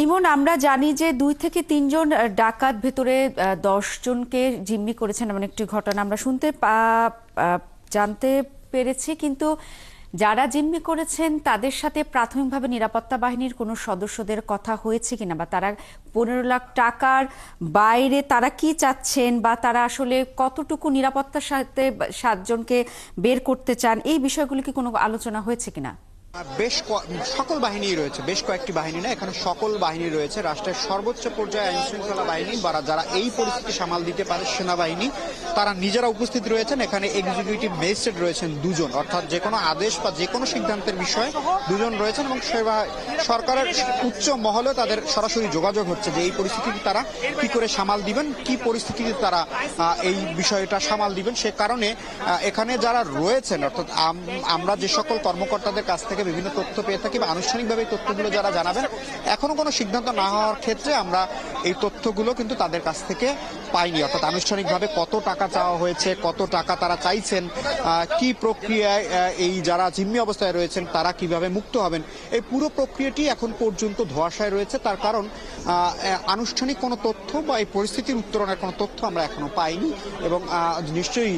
ইমন, আমরা জানি যে 2 থেকে 3 জন ডাকাত ভেতরে 10 জনকে জিম্মি করেছেন, এমন একটি ঘটনা আমরা জানতে পেরেছি। কিন্তু যারা জিম্মি করেছেন তাদের সাথে প্রাথমিকভাবে নিরাপত্তা বাহিনীর কোনো সদস্যদের কথা হয়েছে কিনা, বা তারা 15 লাখ টাকার বাইরে তারা কি চাচ্ছেন, বা তারা আসলে কতটুকু নিরাপত্তার সাথে 7 জনকে বের করতে চান, এই বিষয়গুলো কি কোনো আলোচনা হয়েছে কিনা? সকল বাহিনী রয়েছে, বেশ কয়েকটি বাহিনী না, এখানে সকল বাহিনী রয়েছে। রাষ্ট্রের সর্বোচ্চ পর্যায়ে আইন শৃঙ্খলা বাহিনী বা যারা এই পরিস্থিতি সামাল দিতে পারে সেনাবাহিনী, তারা নিজেরা উপস্থিত রয়েছেন। এখানে এক্সিকিউটিভ ম্যাজিস্ট্রেট রয়েছেন 2 জন, অর্থাৎ যে কোনো আদেশ বা যে কোনো সিদ্ধান্তের বিষয়ে 2 জন রয়েছেন, এবং সরকারের উচ্চ মহলেও তাদের সরাসরি যোগাযোগ হচ্ছে যে এই পরিস্থিতিতে তারা কি করে সামাল দিবেন, কি পরিস্থিতিতে তারা এই বিষয়টা সামাল দিবেন। সে কারণে এখানে যারা রয়েছেন, অর্থাৎ আমরা যে সকল কর্মকর্তাদের কাছ থেকে বিভিন্ন তথ্য পেয়ে থাকি বা আনুষ্ঠানিকভাবে এই তথ্যগুলো যারা জানাবেন, এখনো কোনো সিদ্ধান্ত না হওয়ার ক্ষেত্রে আমরা এই তথ্যগুলো কিন্তু তাদের কাছ থেকে পাইনি। অর্থাৎ আনুষ্ঠানিকভাবে কত টাকা চাওয়া হয়েছে, কত টাকা তারা চাইছেন, কি প্রক্রিয়ায় এই যারা জিম্মি অবস্থায় রয়েছেন তারা কিভাবে মুক্ত হবেন, এই পুরো প্রক্রিয়াটি এখন পর্যন্ত ধোঁয়াশায় রয়েছে। তার কারণ আনুষ্ঠানিক কোনো তথ্য বা এই পরিস্থিতির উত্তরণের কোনো তথ্য আমরা এখনো পাইনি, এবং নিশ্চয়ই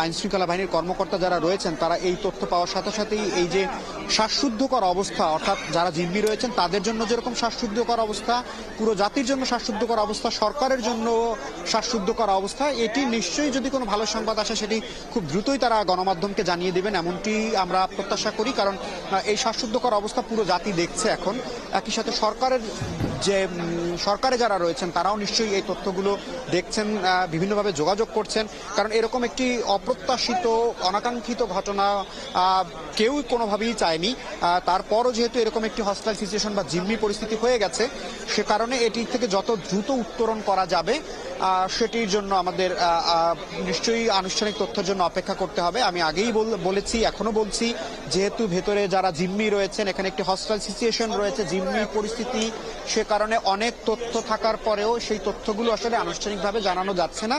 আইন শৃঙ্খলা বাহিনীর কর্মকর্তা যারা রয়েছেন তারা এই তথ্য পাওয়ার সাথে সাথেই এই যে শ্বাসরুদ্ধকর অবস্থা, অর্থাৎ যারা জিম্মি রয়েছেন তাদের জন্য যেরকম শ্বাসরুদ্ধকর অবস্থা, পুরো জাতির জন্য শ্বাসরুদ্ধকর অবস্থা, সরকারের জন্য শ্বাসরুদ্ধকর অবস্থা, এটি নিশ্চয়ই যদি কোনো ভালো সংবাদ আসে সেটি খুব দ্রুতই তারা গণমাধ্যমকে জানিয়ে দেবেন, এমনটি আমরা প্রত্যাশা করি। কারণ এই শ্বাসরুদ্ধকর অবস্থা পুরো জাতি দেখছে এখন। একই সাথে সরকারে যারা রয়েছেন তারাও নিশ্চয়ই এই তথ্যগুলো দেখছেন, বিভিন্নভাবে যোগাযোগ করছেন। কারণ এরকম একটি অপ্রত্যাশিত অনাকাঙ্ক্ষিত ঘটনা কেউই কোনোভাবেই চায়নি। তারপরও যেহেতু এরকম একটি হস্টাইল সিচুয়েশন বা জিম্মি পরিস্থিতি হয়ে গেছে, সে কারণে এটি থেকে যত দ্রুত উত্তরণ করা যাবে সেটির জন্য আমাদের নিশ্চয়ই আনুষ্ঠানিক তথ্যের জন্য অপেক্ষা করতে হবে। আমি আগেই বলেছি, এখনো বলছি, যেহেতু ভেতরে যারা জিম্মি রয়েছেন, এখানে একটি হস্টাইল সিচুয়েশন রয়েছে, জিম্মি পরিস্থিতি, সে কারণে অনেক তথ্য থাকার পরেও সেই তথ্যগুলো আসলে আনুষ্ঠানিকভাবে জানানো যাচ্ছে না।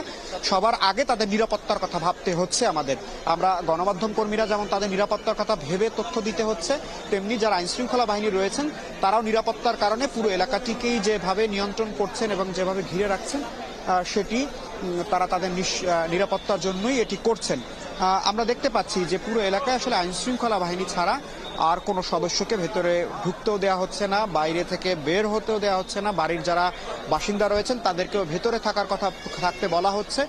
সবার আগে তাদের নিরাপত্তার কথা ভাবতে হচ্ছে আমাদের। আমরা গণমাধ্যম কর্মীরা যেমন তাদের নিরাপত্তার কথা ভেবে তথ্য দিতে হচ্ছে, তেমনি যারা আইন শৃঙ্খলা বাহিনী রয়েছেন তারাও নিরাপত্তার কারণে পুরো এলাকাটিকেই যেভাবে নিয়ন্ত্রণ করছেন এবং যেভাবে ঘিরে রাখছেন সেটি তারা তাদের নিরাপত্তার জন্যই এটি করছেন। আমরা দেখতে পাচ্ছি যে পুরো এলাকায় আসলে আইন শৃঙ্খলা বাহিনী ছাড়া আর কোনো সদস্যকে ভেতরে ঢুকতেও দেওয়া হচ্ছে না, বাইরে থেকে বের হতেও দেওয়া হচ্ছে না। বাড়ির যারা বাসিন্দা রয়েছেন তাদেরকেও ভেতরে থাকার কথা থাকতে বলা হচ্ছে।